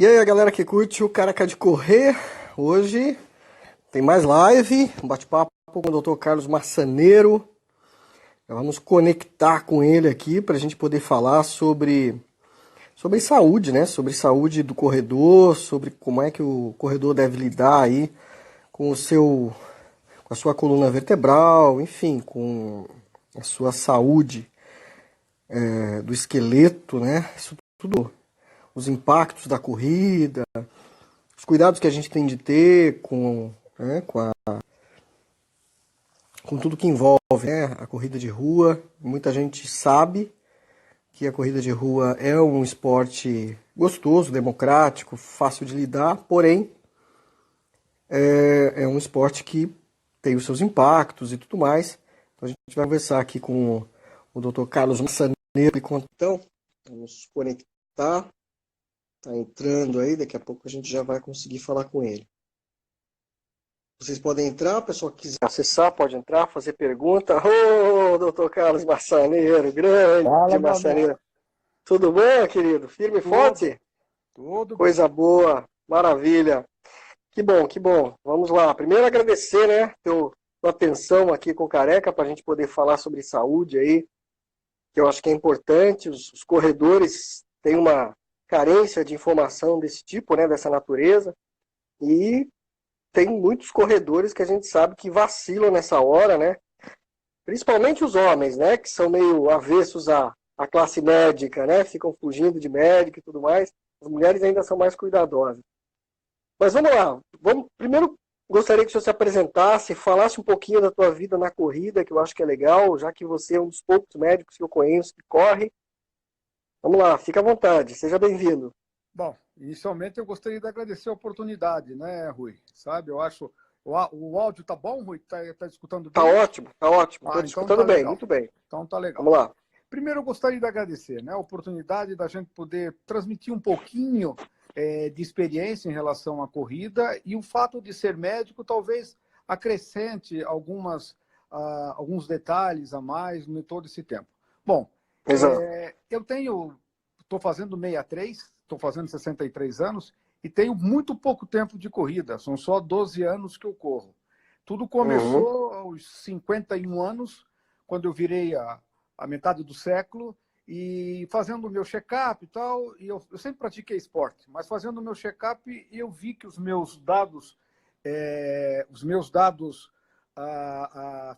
E aí, a galera que curte o Careca de Correr, hoje tem mais live, um bate-papo com o Dr. Carlos Massaneiro. Vamos conectar com ele aqui para a gente poder falar sobre saúde, né? Sobre saúde do corredor, sobre como é que o corredor deve lidar aí com com a sua coluna vertebral, enfim, com a sua saúde do esqueleto, né? Isso tudo, os impactos da corrida, os cuidados que a gente tem de ter né, com tudo que envolve, né, a corrida de rua. Muita gente sabe que a corrida de rua é um esporte gostoso, democrático, fácil de lidar, porém é um esporte que tem os seus impactos e tudo mais. Então a gente vai conversar aqui com o Dr. Carlos Massaneiro. Então, vamos conectar. Tá entrando aí, daqui a pouco a gente já vai conseguir falar com ele. Vocês podem entrar, a pessoa que quiser acessar pode entrar, fazer pergunta. Ô, doutor Carlos Massaneiro, grande Fala, meu amigo. Massaneiro. Tudo bom, querido? Firme e Tudo, forte? tudo bem. Coisa boa, maravilha. Que bom, que bom. Vamos lá. Primeiro agradecer, né, tua atenção aqui com o Careca para a gente poder falar sobre saúde aí, que eu acho que é importante. Os corredores têm uma carência de informação desse tipo, né, dessa natureza. E tem muitos corredores que a gente sabe que vacilam nessa hora, né? Principalmente os homens, né? Que são meio avessos à classe médica, né? Ficam fugindo de médico e tudo mais. As mulheres ainda são mais cuidadosas. Mas vamos lá. Primeiro, gostaria que você se apresentasse, falasse um pouquinho da tua vida na corrida, que eu acho que é legal, já que você é um dos poucos médicos que eu conheço que corre. Vamos lá, fica à vontade. Seja bem-vindo. Bom, inicialmente eu gostaria de agradecer a oportunidade, né, Rui? Sabe, eu acho... O áudio tá bom, Rui? Tá escutando Tá bem? ótimo, tá ótimo. Estou Ah, te então tá escutando bem, legal. muito bem. Então tá legal. Vamos lá. Primeiro eu gostaria de agradecer, né, a oportunidade da gente poder transmitir um pouquinho de experiência em relação à corrida, e o fato de ser médico talvez acrescente alguns detalhes a mais em todo esse tempo. Bom, Exato. estou fazendo 63, estou fazendo 63 anos e tenho muito pouco tempo de corrida, são só 12 anos que eu corro. Tudo Uhum. começou aos 51 anos, quando eu virei a metade do século, e fazendo o meu check-up e tal, e eu sempre pratiquei esporte, mas fazendo o meu check-up, eu vi que os meus dados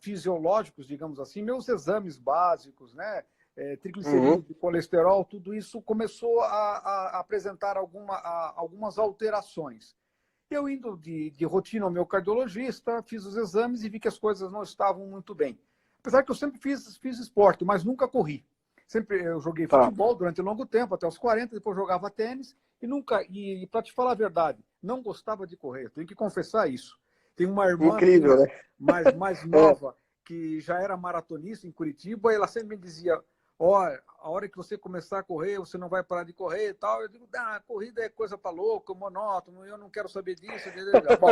fisiológicos, digamos assim, meus exames básicos, né, Uhum. triglicerídeo, colesterol, tudo isso começou a apresentar algumas alterações. Eu indo de rotina ao meu cardiologista, fiz os exames e vi que as coisas não estavam muito bem. Apesar que eu sempre fiz esporte, mas nunca corri. Sempre eu joguei Tá. futebol durante um longo tempo, até os 40, depois jogava tênis e para te falar a verdade, não gostava de correr. Tenho que confessar isso. Tem uma irmã Incrível, minha né? mais É. nova que já era maratonista em Curitiba, e ela sempre me dizia: olha, a hora que você começar a correr, você não vai parar de correr e tal. Eu digo: a corrida é coisa para louco, monótono, eu não quero saber disso. Bom,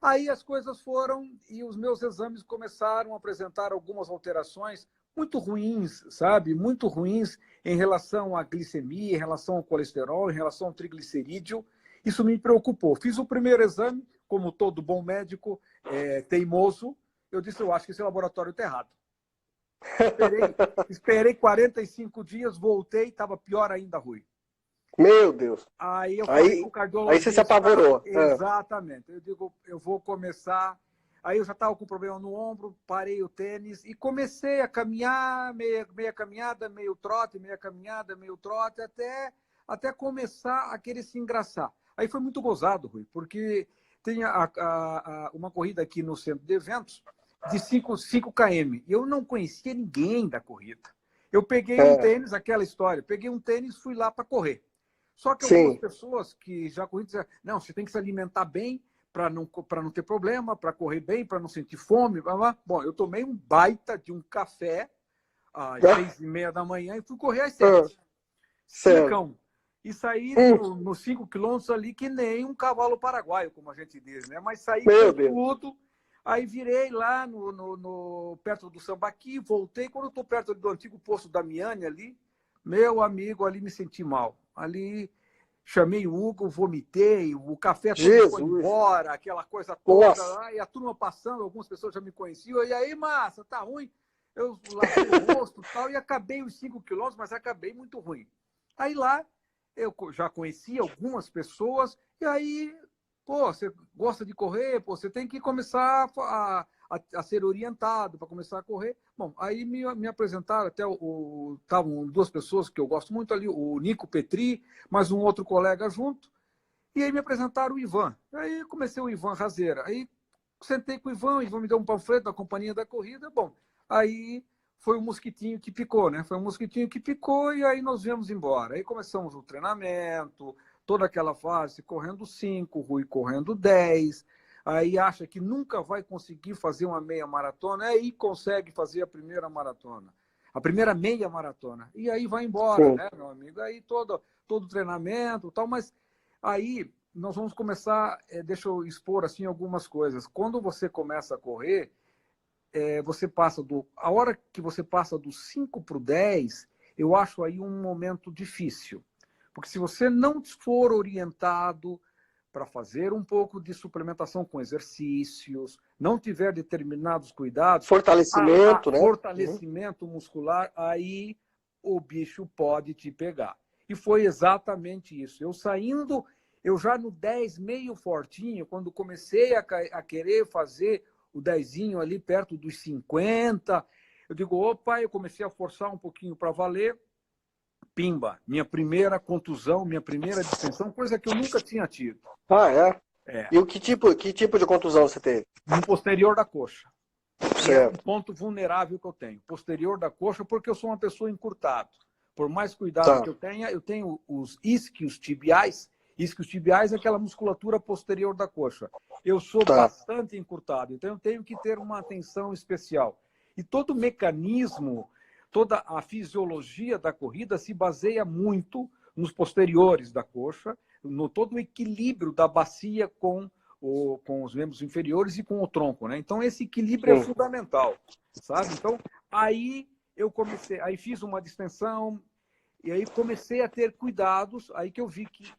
aí as coisas foram e os meus exames começaram a apresentar algumas alterações muito ruins, sabe? Muito ruins em relação à glicemia, em relação ao colesterol, em relação ao triglicerídeo. Isso me preocupou. Fiz o primeiro exame, como todo bom médico teimoso. Eu disse: eu acho que esse laboratório está errado. Esperei 45 dias, voltei, estava pior ainda, Rui. Meu Deus. Aí eu falei com Aí, o aí você se cardiologista, apavorou. É. exatamente. Eu digo: eu vou começar. Aí eu já estava com problema no ombro, parei o tênis e comecei a caminhar, meia caminhada, meio trote, meia caminhada, meio trote, até começar a querer se engraçar. Aí foi muito gozado, Rui, porque tem uma corrida aqui no centro de eventos de 5 km. E eu não conhecia ninguém da corrida. Eu peguei um É. tênis, aquela história, peguei um tênis e fui lá para correr. Só que algumas Sim. pessoas que já corriam diziam: não, você tem que se alimentar bem para não ter problema, para correr bem, para não sentir fome. Blá, blá. Bom, eu tomei um baita de um café às Ah, 6h30 da manhã e fui correr às ah, 7. certo. Cincão. E saí Hum, nos 5 quilômetros ali que nem um cavalo paraguaio, como a gente diz, né? Mas saí meu com Deus. tudo. Aí virei lá perto do Sambaqui, voltei. Quando eu estou perto do antigo posto da Miane ali, meu amigo, ali me senti mal. Ali chamei o Hugo, vomitei, o café todo foi Jesus. embora, aquela coisa toda, Nossa. lá, e a turma passando, algumas pessoas já me conheciam, e aí, massa, tá ruim? Eu lavei o rosto e tal, e acabei os 5 quilômetros, mas acabei muito ruim. Aí lá, eu já conhecia algumas pessoas, e aí, pô, você gosta de correr, pô, você tem que começar a ser orientado para começar a correr. Bom, aí me apresentaram até estavam duas pessoas que eu gosto muito ali, o Nico Petri, mais um outro colega junto, e aí me apresentaram o Ivan. Aí comecei o Ivan Razeira. Aí sentei com o Ivan me deu um panfleto da companhia da corrida. Bom, aí foi o mosquitinho que picou, né? Foi um mosquitinho que picou e aí nós viemos embora. Aí começamos o treinamento, toda aquela fase, correndo 5, Rui correndo 10. Aí acha que nunca vai conseguir fazer uma meia maratona, aí consegue fazer a primeira maratona. A primeira meia maratona. E aí vai embora, Sim. né, meu amigo? Aí todo o treinamento e tal, mas aí nós vamos começar, deixa eu expor assim algumas coisas. Quando você começa a correr, você passa a hora que você passa do 5 para o 10, eu acho aí um momento difícil. Porque se você não for orientado para fazer um pouco de suplementação com exercícios, não tiver determinados cuidados, a Fortalecimento, né? Uhum. fortalecimento muscular, aí o bicho pode te pegar. E foi exatamente isso. Eu saindo, eu já no 10 meio fortinho, quando comecei a querer fazer o 10 ali perto dos 50, eu digo, opa, eu comecei a forçar um pouquinho para valer, pimba, minha primeira contusão, minha primeira distensão, coisa que eu nunca tinha tido. Ah, é? É, E que tipo de contusão você teve? no posterior da coxa, que é um Certo. ponto vulnerável que eu tenho. Posterior da coxa, porque eu sou uma pessoa encurtada. Por mais cuidado Tá, que eu tenho os isquios tibiais. Isquios tibiais é aquela musculatura posterior da coxa. Eu sou tá. bastante encurtado, então eu tenho que ter uma atenção especial. E todo o mecanismo, toda a fisiologia da corrida se baseia muito nos posteriores da coxa, no todo o equilíbrio da bacia com os membros inferiores e com o tronco, né? Então esse equilíbrio é Sim. fundamental, sabe? Então aí eu comecei, aí fiz uma distensão e aí comecei a ter cuidados, aí que eu vi que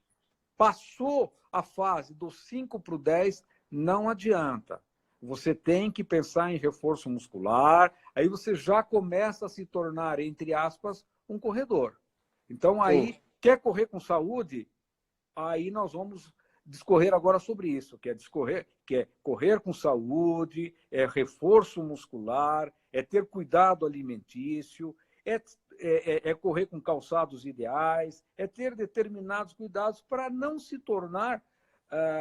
passou a fase dos 5 para o 10, não adianta. Você tem que pensar em reforço muscular, aí você já começa a se tornar, entre aspas, um corredor. Então Sim. aí, quer correr com saúde? Aí nós vamos discorrer agora sobre isso, que é correr com saúde, é reforço muscular, é ter cuidado alimentício, é correr com calçados ideais, é ter determinados cuidados para não se tornar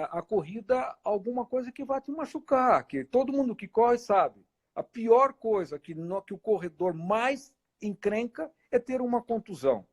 a corrida alguma coisa que vai te machucar, que todo mundo que corre sabe. A pior coisa que o corredor mais encrenca é ter uma contusão.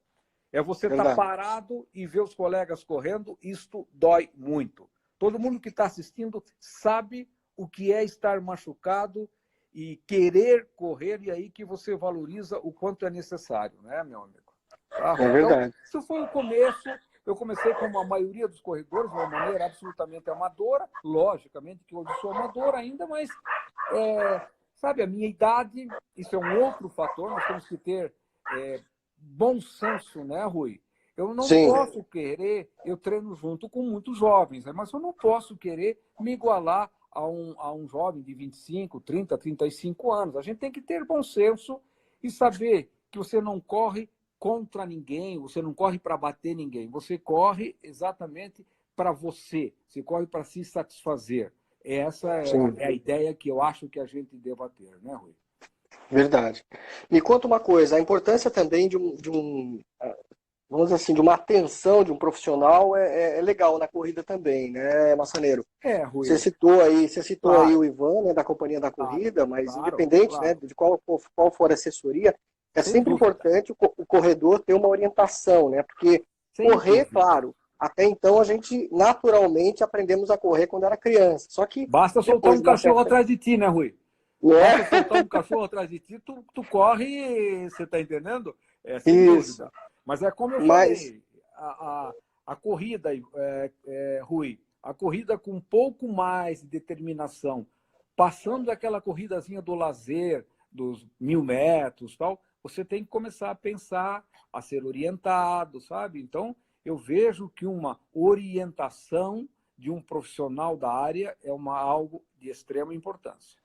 É você estar Verdade. parado e ver os colegas correndo, isto dói muito. Todo mundo que está assistindo sabe o que é estar machucado e querer correr, e aí que você valoriza o quanto é necessário, né, meu amigo? Tá, É Rui? Então, verdade. isso foi o começo. Eu comecei como a maioria dos corredores, de uma maneira absolutamente amadora. Logicamente que hoje sou amador ainda, mas, sabe, a minha idade, isso é um outro fator. Nós temos que ter bom senso, né, Rui? Eu não Sim. posso querer, eu treino junto com muitos jovens, né? Mas eu não posso querer me igualar a um jovem de 25, 30, 35 anos. A gente tem que ter bom senso e saber que você não corre contra ninguém, você não corre para bater ninguém, você corre exatamente para você, você corre para se satisfazer. Essa Sim. é a ideia que eu acho que a gente deva ter, né, Rui? Verdade. Me conta uma coisa, a importância também vamos dizer assim, de uma atenção de um profissional é legal na corrida também, né, Massaneiro? Você Rui, citou aí claro, o Ivan, né, da companhia da claro, corrida, mas claro, independente, né, claro. de qual for a assessoria, é Sem sempre dúvida, importante o corredor ter uma orientação, né? Porque sem correr, dúvida. claro, até então a gente naturalmente aprendemos a correr quando era criança. Só que Basta soltar depois um de uma cachorro certa. atrás de ti, né, Rui? Basta É, soltar um cachorro atrás de ti, tu corre, e você está entendendo? Sem isso. dúvida. Mas é como eu Mas, falei, a corrida, Rui, a corrida com um pouco mais de determinação, passando daquela corridazinha do lazer, dos 1.000 metros, tal, você tem que começar a pensar, a ser orientado, sabe? Então, eu vejo que uma orientação de um profissional da área é algo de extrema importância.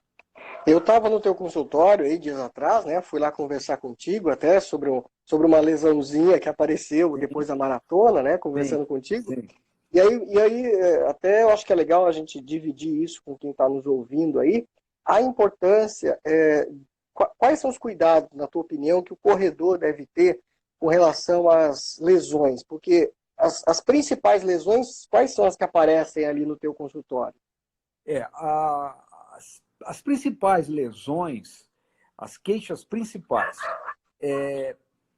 Eu estava no teu consultório aí dias atrás, né? Fui lá conversar contigo até sobre uma lesãozinha que apareceu Sim, depois da maratona, né? sim, Conversando contigo. sim. E aí, até eu acho que é legal a gente dividir isso com quem está nos ouvindo aí. A importância, quais são os cuidados, na tua opinião, que o corredor deve ter com relação às lesões? Porque as principais lesões, quais são as que aparecem ali no teu consultório? As principais lesões, as queixas principais,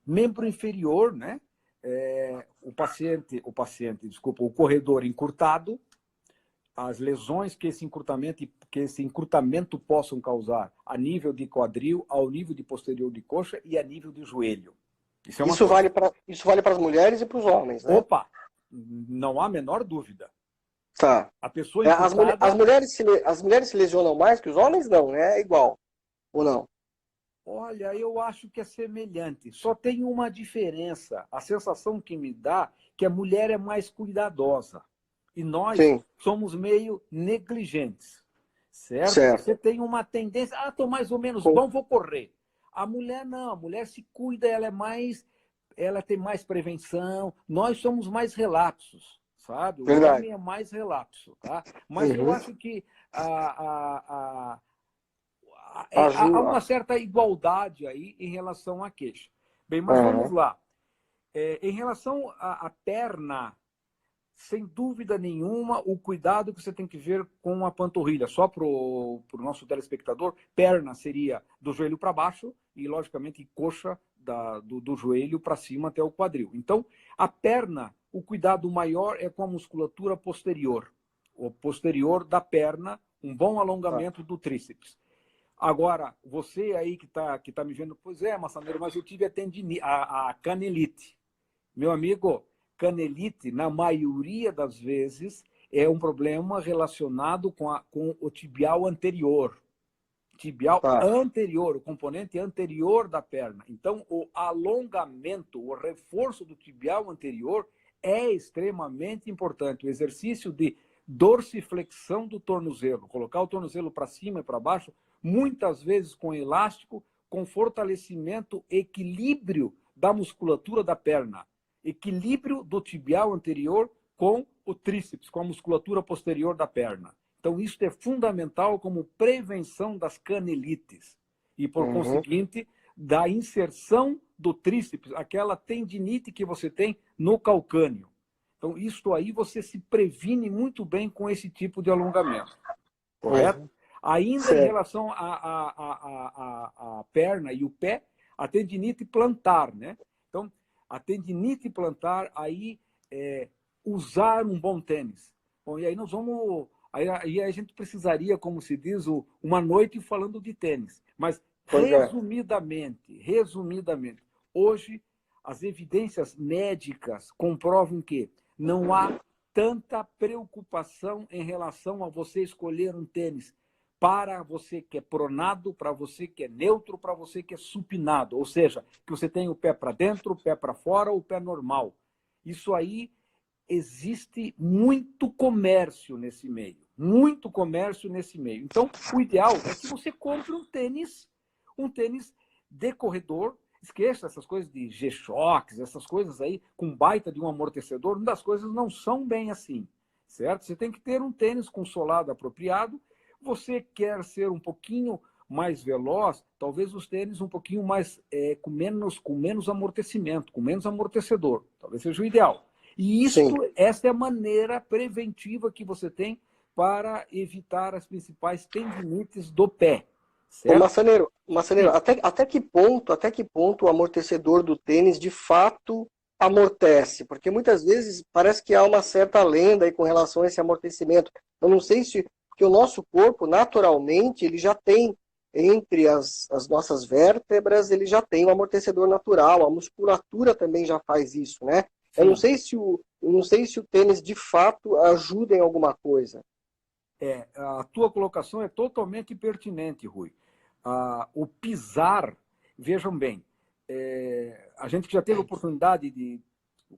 membro inferior, né? Desculpa, o corredor encurtado, as lesões que esse encurtamento possam causar a nível de quadril, ao nível de posterior de coxa e a nível de joelho. Isso é uma Isso coisa. vale para as mulheres e para os homens, né? Opa, não há a menor dúvida. Tá. A pessoa As encurtada, mulheres se lesionam mais que os homens? Não, né? É igual. Ou não? olha, eu acho que é semelhante. Só tem uma diferença. A sensação que me dá é que a mulher é mais cuidadosa. E nós Sim, somos meio negligentes. Certo? certo. Você tem uma tendência, estou mais ou menos Com- bom, vou correr. A mulher não, a mulher se cuida, ela tem mais prevenção. Nós somos mais relapsos, sabe? O Verdade. homem é mais relapso, tá? Mas eu Uhum. acho que há Ajuda. uma certa igualdade aí em relação à queixa. Bem, mas vamos Aham. lá. Em relação à perna, sem dúvida nenhuma, o cuidado que você tem que ver com a panturrilha. Só para o nosso telespectador, perna seria do joelho para baixo e, logicamente, coxa do joelho para cima até o quadril. Então, a perna, o cuidado maior é com a musculatura posterior. O posterior da perna, um bom Tá. alongamento do tríceps. Agora, você aí que tá me vendo, pois é, Massaneiro, mas eu tive a canelite. Meu amigo, canelite, na maioria das vezes, é um problema relacionado com o tibial anterior. Tibial Tá. anterior, o componente anterior da perna. Então, o alongamento, o reforço do tibial anterior é extremamente importante. O exercício de dorsiflexão do tornozelo, colocar o tornozelo para cima e para baixo, muitas vezes com elástico, com fortalecimento, equilíbrio da musculatura da perna, equilíbrio do tibial anterior com o tríceps, com a musculatura posterior da perna. Então, isso é fundamental como prevenção das canelites e, por Uhum. conseguinte, da inserção do tríceps, aquela tendinite que você tem no calcâneo. Então, isso aí você se previne muito bem com esse tipo de alongamento, correto? Uhum. Ainda em Certo. relação à perna e o pé, a tendinite plantar, né? Então, a tendinite plantar, aí, usar um bom tênis. Bom, e aí nós vamos. Aí a gente precisaria, como se diz, uma noite falando de tênis. Mas, Pois é. resumidamente, hoje as evidências médicas comprovam que não há tanta preocupação em relação a você escolher um tênis para você que é pronado, para você que é neutro, para você que é supinado. Ou seja, que você tem o pé para dentro, o pé para fora, o pé normal. Isso aí existe muito comércio nesse meio. Muito comércio nesse meio. Então, o ideal é que você compre um tênis de corredor. Esqueça essas coisas de G-Shocks, essas coisas aí com baita de um amortecedor. Uma das coisas não são bem assim, certo? Você tem que ter um tênis com solado apropriado. Você quer ser um pouquinho mais veloz, talvez os tênis um pouquinho mais com menos amortecimento, com menos amortecedor. Talvez seja o ideal. E Sim. esta é a maneira preventiva que você tem para evitar as principais tendinites do pé, Ô, certo? Massaneiro, Sim. até que ponto o amortecedor do tênis de fato amortece? Porque muitas vezes parece que há uma certa lenda aí com relação a esse amortecimento. Eu não sei se, porque o nosso corpo, naturalmente, ele já tem, entre as nossas vértebras, ele já tem um amortecedor natural, a musculatura também já faz isso, né? Sim. Eu não sei se o tênis de fato ajuda em alguma coisa. A tua colocação é totalmente pertinente, Rui. O pisar, vejam bem, a gente já teve a oportunidade de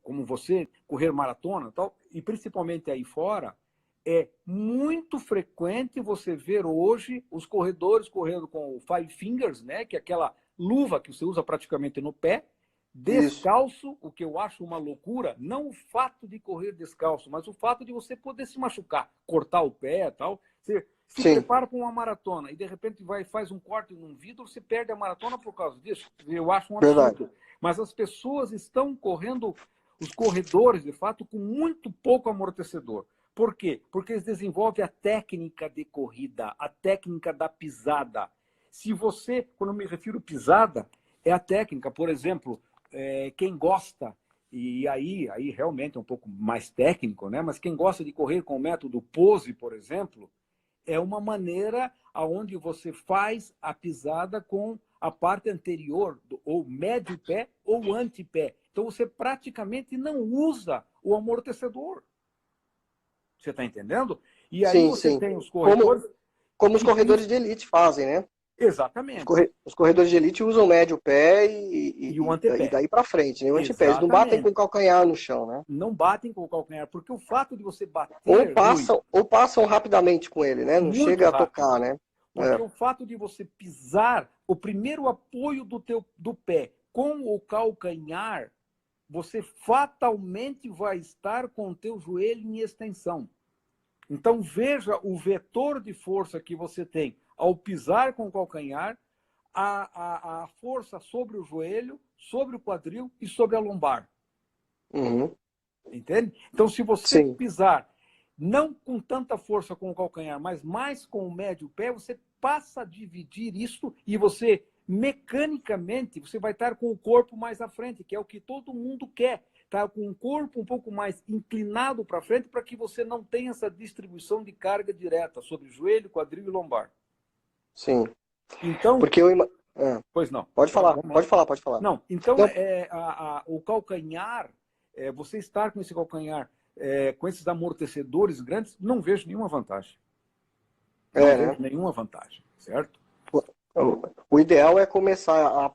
como você, correr maratona e tal, e principalmente aí fora, é muito frequente você ver hoje os corredores correndo com o Five Fingers, né, que é aquela luva que você usa praticamente no pé, Isso, descalço, o que eu acho uma loucura, não o fato de correr descalço, mas o fato de você poder se machucar, cortar o pé e tal. Você se sim, prepara para uma maratona e de repente vai faz um corte num vidro, você perde a maratona por causa disso. Eu acho um verdade. absurdo. Mas as pessoas estão correndo, os corredores, de fato, com muito pouco amortecedor. Por quê? Porque eles desenvolvem a técnica de corrida, a técnica da pisada. Se você, quando eu me refiro pisada, é a técnica, por exemplo, quem gosta, e aí realmente é um pouco mais técnico, né? Mas quem gosta de correr com o método pose, por exemplo, é uma maneira aonde você faz a pisada com a parte anterior, ou médio pé ou antepé. Então você praticamente não usa o amortecedor. Você está entendendo? E aí Sim, você sim. tem os Como, corredores como os que corredores de pisam. elite fazem, né? Exatamente. Os corredores de elite usam médio pé E o e antepé. daí para frente, né? O antepé. Eles não batem com Exatamente. o calcanhar no chão, né? Não batem com o calcanhar, porque o fato de você bater, Rui, Ou passam rapidamente com ele, né? Não muito chega a rápido. tocar, né? Porque É, o fato de você pisar, o primeiro apoio do pé com o calcanhar, você fatalmente vai estar com o teu joelho em extensão. Então veja o vetor de força que você tem ao pisar com o calcanhar, a força sobre o joelho, sobre o quadril e sobre a lombar. uhum, Entende? Então, se você sim, pisar não com tanta força com o calcanhar, mas mais com o médio pé, você passa a dividir isso e você, mecanicamente, você vai estar com o corpo mais à frente, que é o que todo mundo quer. Tá com o corpo um pouco mais inclinado para frente para que você não tenha essa distribuição de carga direta sobre joelho, quadril e lombar. sim. Então, Porque é, pois não, pode falar, vamos lá. pode falar, pode falar. Não, então Não, o calcanhar, você estar com esse calcanhar, com esses amortecedores grandes, não vejo nenhuma vantagem. Não né? vejo nenhuma vantagem, certo? O ideal é começar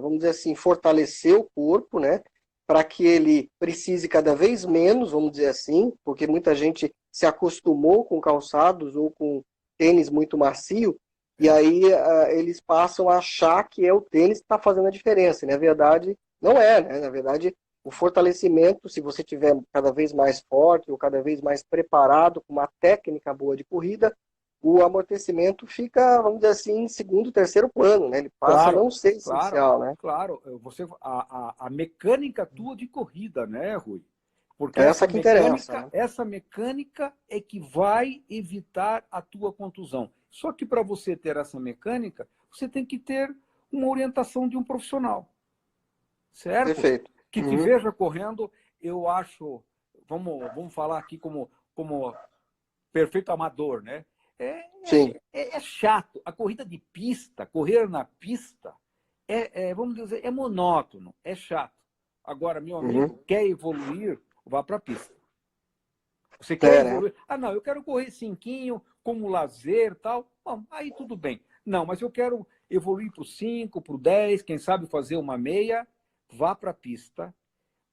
vamos dizer assim, fortalecer o corpo, né? Para que ele precise cada vez menos, vamos dizer assim, porque muita gente se acostumou com calçados ou com tênis muito macio, e É. aí eles passam a achar que é o tênis que está fazendo a diferença. E, na verdade, não é, né? Na verdade, o fortalecimento, se você tiver cada vez mais forte ou cada vez mais preparado, com uma técnica boa de corrida, o amortecimento fica, vamos dizer assim, em segundo, terceiro plano, né? Ele passa a Claro, não ser claro, essencial, né? claro. A mecânica tua de corrida, né, Rui? Porque É essa que interessa, né? essa mecânica é que vai evitar a tua contusão. Só que para você ter essa mecânica, você tem que ter uma orientação de um profissional, certo? Perfeito. Que te Uhum. veja correndo, eu acho, vamos falar aqui como perfeito amador, né? Sim. É chato. A corrida de pista, correr na pista, vamos dizer, é monótono, é chato. Agora, meu Uhum. amigo, quer evoluir, vá para a pista. Você quer É, né? evoluir? Ah, não, eu quero correr cinquinho como lazer tal. Bom, aí tudo bem. Não, mas eu quero evoluir para o 5, para o 10, quem sabe fazer uma meia, vá para a pista,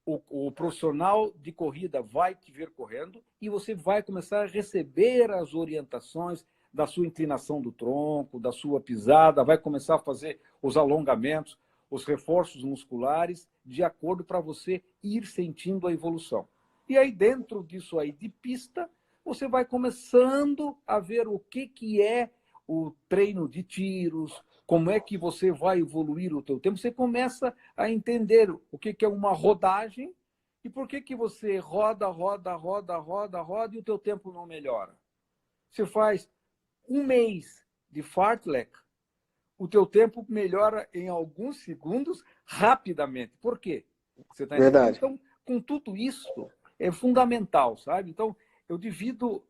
o profissional de corrida vai te ver correndo e você vai começar a receber as orientações da sua inclinação do tronco, da sua pisada, vai começar a fazer os alongamentos, os reforços musculares, de acordo para você ir sentindo a evolução. E aí, dentro disso aí de pista, você vai começando a ver o que é o treino de tiros, como é que você vai evoluir o teu tempo. Você começa a entender o que é uma rodagem e por que você roda, roda, roda, roda, roda e o teu tempo não melhora. Você faz um mês de fartlek, o teu tempo melhora em alguns segundos rapidamente. Por quê? Você está entendendo? Verdade. Então, com tudo isso, é fundamental, sabe? Então, eu divido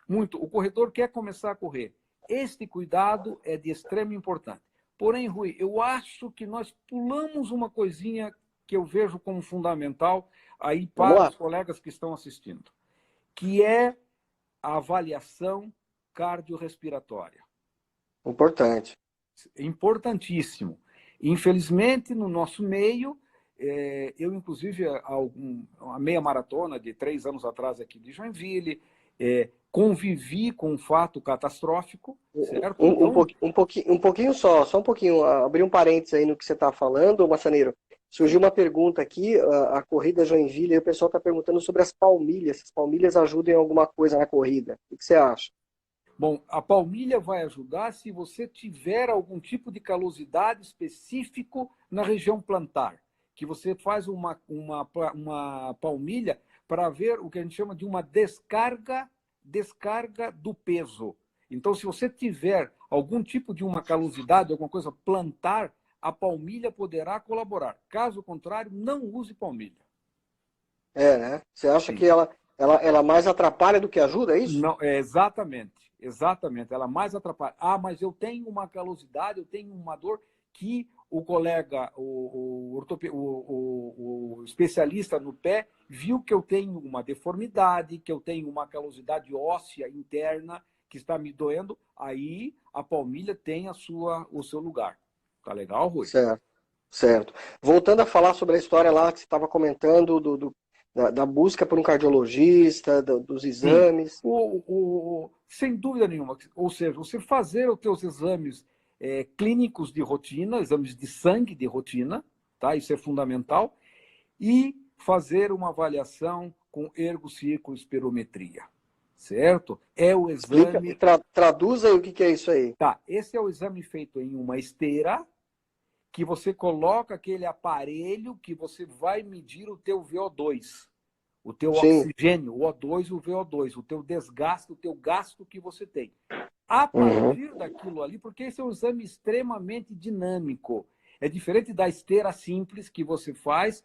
muito. O corredor quer começar a correr. Este cuidado é de extrema importância. Porém, Rui, eu acho que nós pulamos uma coisinha que eu vejo como fundamental aí Vamos para lá. os colegas que estão assistindo, que é a avaliação cardiorrespiratória. Importante. Importantíssimo. Infelizmente, no nosso meio, eu, inclusive, a meia maratona de 3 anos atrás aqui de Joinville, convivi com um fato catastrófico, certo? Então, Um pouquinho só um pouquinho, abrir um parênteses aí no que você está falando, Massaneiro. Surgiu uma pergunta aqui, a corrida Joinville, e o pessoal está perguntando sobre as palmilhas, se as palmilhas ajudam em alguma coisa na corrida. O que você acha? bom, a palmilha vai ajudar se você tiver algum tipo de calosidade específico na região plantar, que você faz uma palmilha para ver o que a gente chama de uma descarga do peso. Então, se você tiver algum tipo de uma calosidade, alguma coisa plantar, a palmilha poderá colaborar. Caso contrário, não use palmilha. Né? Você acha Sim. que ela mais atrapalha do que ajuda, é isso? Não, exatamente. Ela mais atrapalha. Ah, mas eu tenho uma calosidade, eu tenho uma dor que o colega, o especialista no pé, viu que eu tenho uma deformidade, que eu tenho uma calosidade óssea interna que está me doendo. Aí a palmilha tem o seu lugar. Tá legal, Rui? Certo, certo. Voltando a falar sobre a história lá que você estava comentando da busca por um cardiologista, dos Sim. exames. Sem dúvida nenhuma. Ou seja, você fazer os teus exames clínicos de rotina, exames de sangue de rotina, tá? Isso é fundamental. E fazer uma avaliação com ergocircunspirometria, certo? É o Explica, exame... traduz aí o que é isso aí. Tá, esse é o exame feito em uma esteira, que você coloca aquele aparelho que você vai medir o teu VO2, o teu Sim. oxigênio, o O2 e o VO2, o teu desgaste, o teu gasto que você tem. A Uhum. partir daquilo ali, porque esse é um exame extremamente dinâmico. É diferente da esteira simples que você faz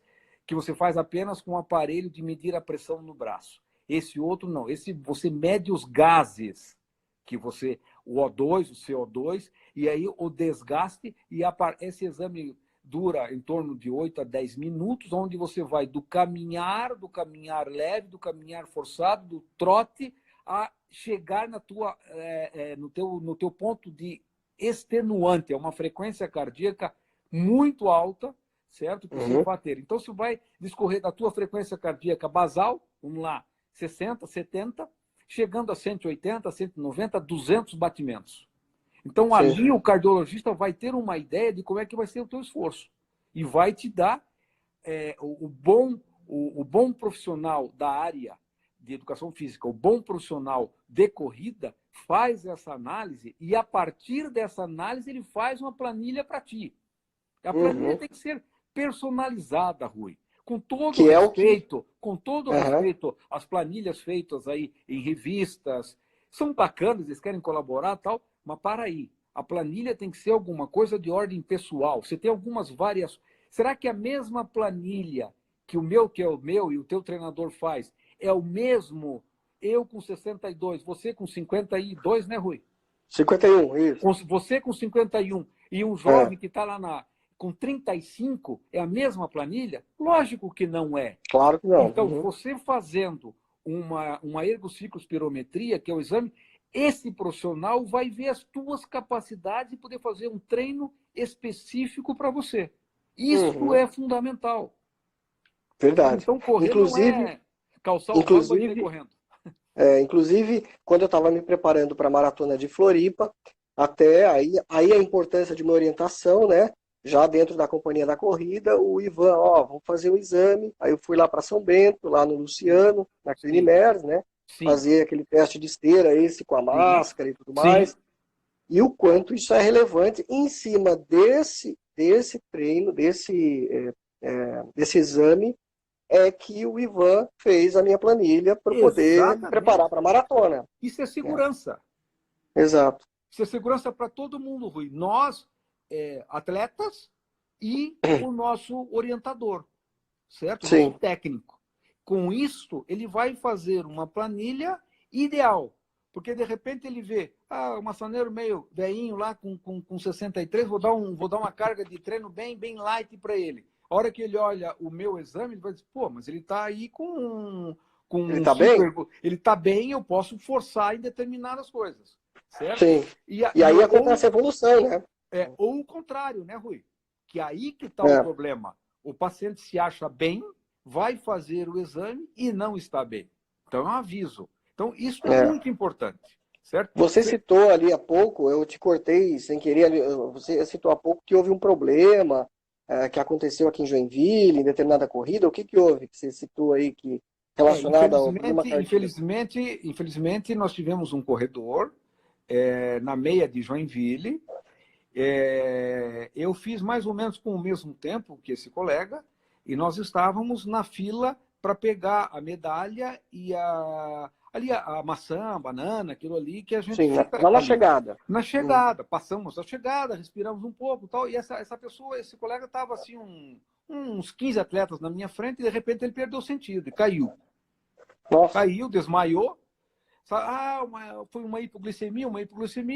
apenas com um aparelho de medir a pressão no braço. Esse outro não. Esse você mede os gases que você, o O2, o CO2, e aí o desgaste, e esse exame dura em torno de 8 a 10 minutos, onde você vai do caminhar leve, do caminhar forçado, do trote, a chegar no teu ponto de extenuante, é uma frequência cardíaca muito alta, certo? Que você Uhum. vai ter. Então, você vai discorrer da tua frequência cardíaca basal, vamos lá, 60, 70, chegando a 180, 190, 200 batimentos. Então, Sim. ali o cardiologista vai ter uma ideia de como é que vai ser o teu esforço e vai te dar o bom profissional da área de educação física, o bom profissional de corrida, faz essa análise e, a partir dessa análise, ele faz uma planilha para ti. A planilha tem que ser personalizada, Rui. Com todo Que é o que. Uhum. respeito, as planilhas feitas aí em revistas são bacanas, eles querem colaborar e tal, mas para aí. A planilha tem que ser alguma coisa de ordem pessoal. Você tem algumas várias. Será que a mesma planilha que é o meu e o teu treinador faz é o mesmo eu com 62, você com 52, né, Rui? 51, isso. Você com 51 e um É, jovem que está lá com 35 é a mesma planilha? Lógico que não é. claro que não. Então, Uhum. você fazendo uma ergociclospirometria, que é o exame, esse profissional vai ver as tuas capacidades e poder fazer um treino específico para você. Isso Uhum. é fundamental. Verdade. Então, correr não Inclusive, é calçar o banco e sair inclusive, correndo. inclusive, quando eu estava me preparando para a maratona de Floripa, até aí a importância de uma orientação, né? Já dentro da companhia da corrida, o Ivan, vamos fazer o exame. Aí eu fui lá para São Bento, lá no Luciano, na Sim, Clinimer, né? sim, Fazer aquele teste de esteira, esse com a sim, máscara e tudo sim. mais. E o quanto isso é relevante em cima desse treino, desse exame, é que o Ivan fez a minha planilha para poder me preparar Exatamente. para a maratona. Isso é Né? segurança. Exato. Isso é segurança para todo mundo, Rui. Nós, atletas, e o nosso orientador, certo? O nosso Sim. técnico. Com isso, ele vai fazer uma planilha ideal. Porque, de repente, ele vê, o maçaneiro meio velhinho lá com 63, vou dar uma carga de treino bem light para ele. A hora que ele olha o meu exame, ele vai dizer, pô, mas ele está aí com Ele um está bem? ele está bem, eu posso forçar em determinadas coisas, certo? Sim. E aí acontece a evolução, né? ou o contrário, né, Rui? Que aí que está o É. problema. o paciente se acha bem, vai fazer o exame e não está bem. Então, é um aviso. Então, isso é muito importante, certo? Você citou ali há pouco, eu te cortei sem querer, você citou há pouco que houve um problema que aconteceu aqui em Joinville, em determinada corrida. O que que houve que você citou aí que relacionado ao problema cardíaco? Infelizmente, nós tivemos um corredor na meia de Joinville. Eu fiz mais ou menos com o mesmo tempo que esse colega, e nós estávamos na fila para pegar a medalha e ali a maçã, a banana, aquilo ali que a gente Sim, fica lá na ali. chegada. Na chegada, passamos a chegada, respiramos um pouco, tal, e essa pessoa, esse colega estava assim uns 15 atletas na minha frente e de repente ele perdeu o sentido e caiu. Nossa. Caiu, desmaiou. Foi uma hipoglicemia,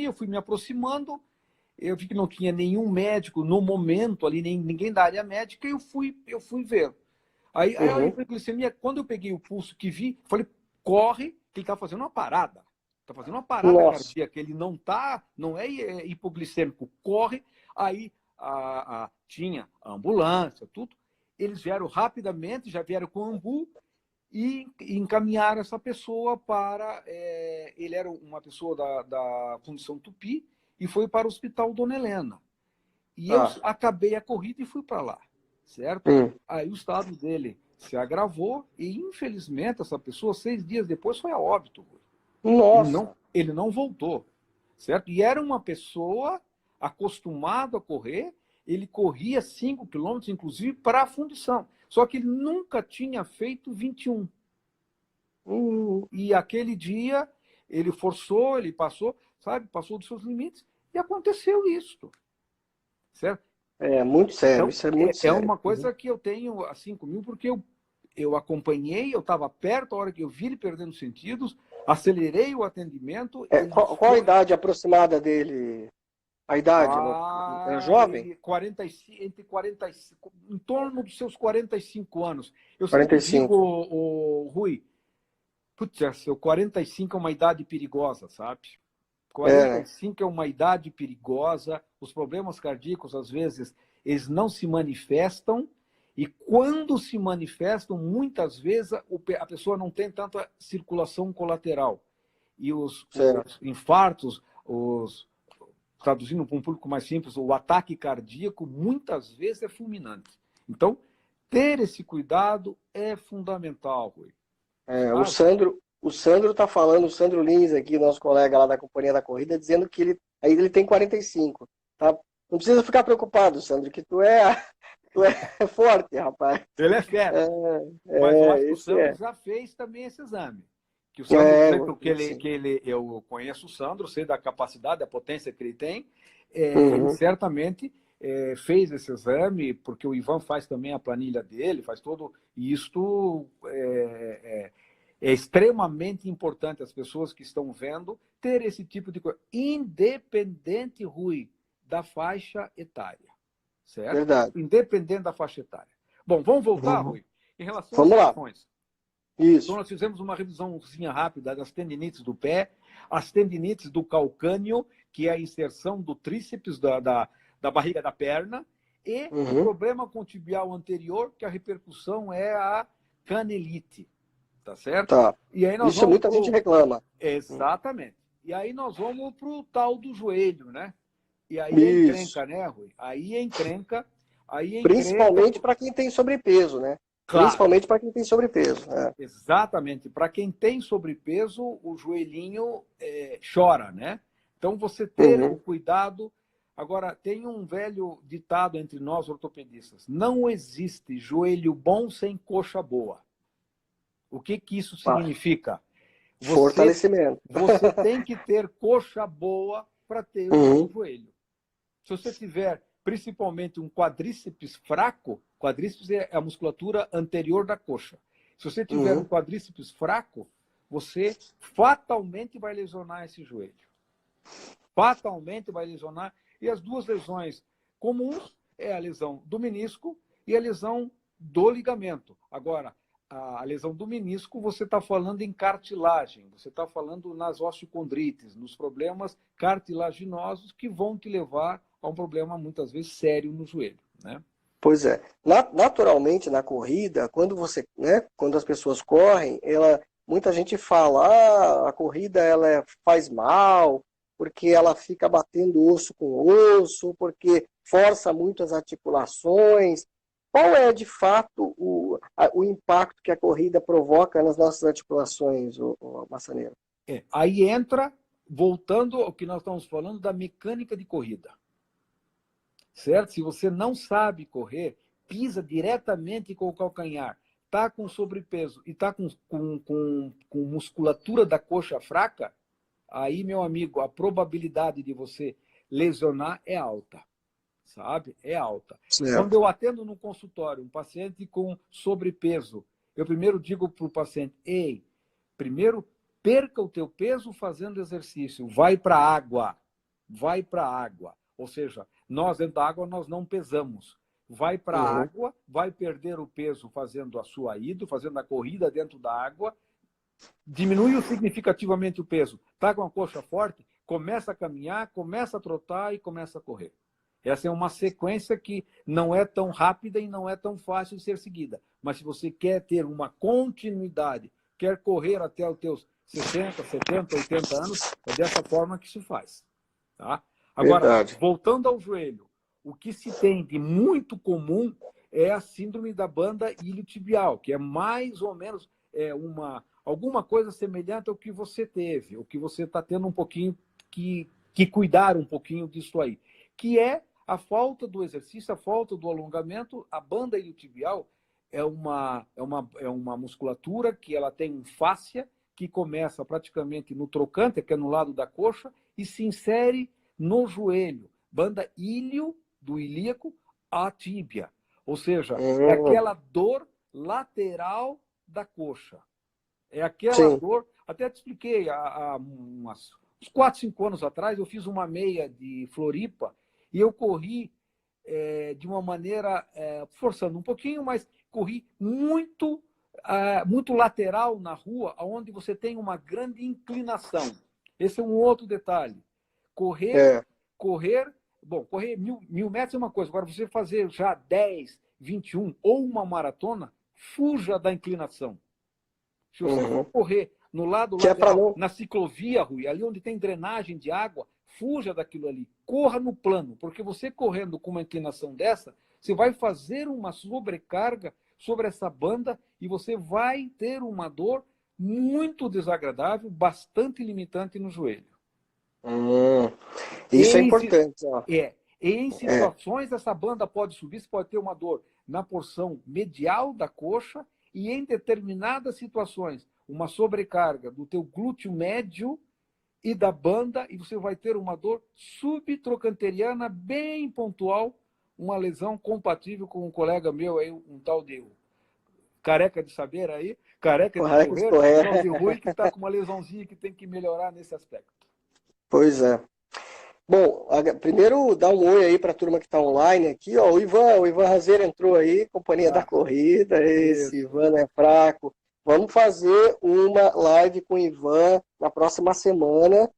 eu fui me aproximando, eu vi que não tinha nenhum médico no momento ali, ninguém da área médica, e eu fui ver. Aí a hipoglicemia, quando eu peguei o pulso que vi, falei, corre, que ele está fazendo uma parada. Está fazendo uma parada cardíaca, ele não é hipoglicêmico, corre. Aí tinha a ambulância, tudo. Eles vieram rapidamente, já vieram com o ambu, e encaminharam essa pessoa para... ele era uma pessoa da Fundação Tupi, e foi para o Hospital Dona Helena. E eu acabei a corrida e fui para lá, certo? Aí o estado dele se agravou e, infelizmente, essa pessoa, 6 dias depois, foi a óbito. Nossa! Ele não voltou, certo? E era uma pessoa acostumada a correr, ele corria 5 quilômetros, inclusive, para a fundição. Só que ele nunca tinha feito 21. E aquele dia, ele forçou, ele passou, passou dos seus limites, e aconteceu isso. Certo? É muito sério, então, isso é muito sério. É uma coisa que eu tenho assim comigo, porque eu acompanhei, eu estava perto a hora que eu vi ele perdendo sentidos, acelerei o atendimento. Qual a idade aproximada dele? A idade? É jovem? 45, em torno dos seus 45 anos. Eu sempre 45. digo, Rui, putz, seu 45 é uma idade perigosa, sabe? 45 é uma idade perigosa, os problemas cardíacos, às vezes, eles não se manifestam, e quando se manifestam, muitas vezes a pessoa não tem tanta circulação colateral. E os infartos, traduzindo para um público mais simples, o ataque cardíaco, muitas vezes é fulminante. Então, ter esse cuidado é fundamental, Rui. O Sandro está falando, o Sandro Lins aqui, nosso colega lá da Companhia da Corrida, dizendo que ele tem 45. Tá? Não precisa ficar preocupado, Sandro, que tu é forte, rapaz. Ele é fera. Mas eu acho que o Sandro já fez também esse exame. Que o Sandro, eu conheço o Sandro, sei da capacidade, da potência que ele tem. Ele certamente fez esse exame, porque o Ivan faz também a planilha dele, faz todo. E isto é extremamente importante as pessoas que estão vendo ter esse tipo de coisa, independente, Rui, da faixa etária, certo? Verdade. Independente da faixa etária. Bom, vamos voltar, Rui, em relação às lesões. Isso. Então, nós fizemos uma revisãozinha rápida das tendinites do pé, as tendinites do calcâneo, que é a inserção do tríceps da barriga da perna, e o problema contibial anterior, que a repercussão é a canelite. Tá certo? Tá. E aí isso muita gente reclama. Exatamente. E aí nós vamos para o tal do joelho, né? E aí é encrenca, né, Rui? Aí é encrenca. Principalmente para quem tem sobrepeso, né? Claro. Principalmente para quem tem sobrepeso. Né? Exatamente. Para quem tem sobrepeso, o joelhinho chora, né? Então você ter o cuidado. Agora, tem um velho ditado entre nós ortopedistas: não existe joelho bom sem coxa boa. O que isso significa? Fortalecimento. Você tem que ter coxa boa para ter um joelho. Se você tiver, principalmente, um quadríceps fraco, quadríceps é a musculatura anterior da coxa. Se você tiver um quadríceps fraco, você fatalmente vai lesionar esse joelho. Fatalmente vai lesionar. E as duas lesões comuns é a lesão do menisco e a lesão do ligamento. Agora, a lesão do menisco, você está falando em cartilagem, você está falando nas osteocondrites, nos problemas cartilaginosos que vão te levar a um problema, muitas vezes, sério no joelho, né? Pois é. Naturalmente, na corrida, quando você, né, quando as pessoas correm, muita gente fala, a corrida faz mal, porque ela fica batendo osso com osso, porque força muito as articulações. Qual é, de fato, o impacto que a corrida provoca nas nossas articulações, o Massaneiro? Aí entra, voltando ao que nós estamos falando da mecânica de corrida. Certo? Se você não sabe correr, pisa diretamente com o calcanhar, está com sobrepeso e está com musculatura da coxa fraca, aí, meu amigo, a probabilidade de você lesionar é alta, sabe? É alta. Quando Certo. eu atendo no consultório um paciente com sobrepeso, eu primeiro digo para o paciente, ei, primeiro perca o teu peso fazendo exercício, vai para a água, vai para a água. Ou seja, nós dentro da água nós não pesamos. Vai para a Uhum. água, vai perder o peso fazendo a sua ida, fazendo a corrida dentro da água, diminuiu significativamente o peso. Está com a coxa forte, começa a caminhar, começa a trotar e começa a correr. Essa é uma sequência que não é tão rápida e não é tão fácil de ser seguida. Mas se você quer ter uma continuidade, quer correr até os teus 60, 70, 80 anos, é dessa forma que se faz. Tá? Agora, Verdade. voltando ao joelho, o que se tem de muito comum é a síndrome da banda iliotibial, que é mais ou menos alguma coisa semelhante ao que você teve, o que você está tendo um pouquinho que cuidar um pouquinho disso aí, que é a falta do exercício, a falta do alongamento. A banda iliotibial é uma musculatura que ela tem um fáscia que começa praticamente no trocante, que é no lado da coxa, e se insere no joelho. Banda ilio, do ilíaco, à tíbia. Ou seja, é Uhum. aquela dor lateral da coxa. É aquela Sim. dor. Até te expliquei, há uns 4, 5 anos atrás, eu fiz uma meia de Floripa e eu corri de uma maneira, forçando um pouquinho, mas corri muito lateral na rua, onde você tem uma grande inclinação. Esse é um outro detalhe. Correr, É. correr 1.000 metros é uma coisa, agora você fazer já 10, 21 ou uma maratona, fuja da inclinação. Se você for Uhum. correr no lado Que é para lateral, não. na ciclovia, Rui, ali onde tem drenagem de água, fuja daquilo ali. Corra no plano, porque você correndo com uma inclinação dessa, você vai fazer uma sobrecarga sobre essa banda e você vai ter uma dor muito desagradável, bastante limitante no joelho. Hum. Isso é Em, importante. Ó. em É. situações, essa banda pode subir, você pode ter uma dor na porção medial da coxa e em determinadas situações, uma sobrecarga do teu glúteo médio e da banda, e você vai ter uma dor subtrocanteriana bem pontual, uma lesão compatível com um colega meu aí, um tal de careca de saber aí, careca de Correto, correr, um tal de correto. Rui que está com uma lesãozinha que tem que melhorar nesse aspecto. Pois é. Bom, primeiro dá um oi aí para a turma que está online aqui, ó. O Ivan Razeiro entrou aí, companhia da Ah, corrida. Esse isso. Ivan não é fraco. Vamos fazer uma live com o Ivan na próxima semana.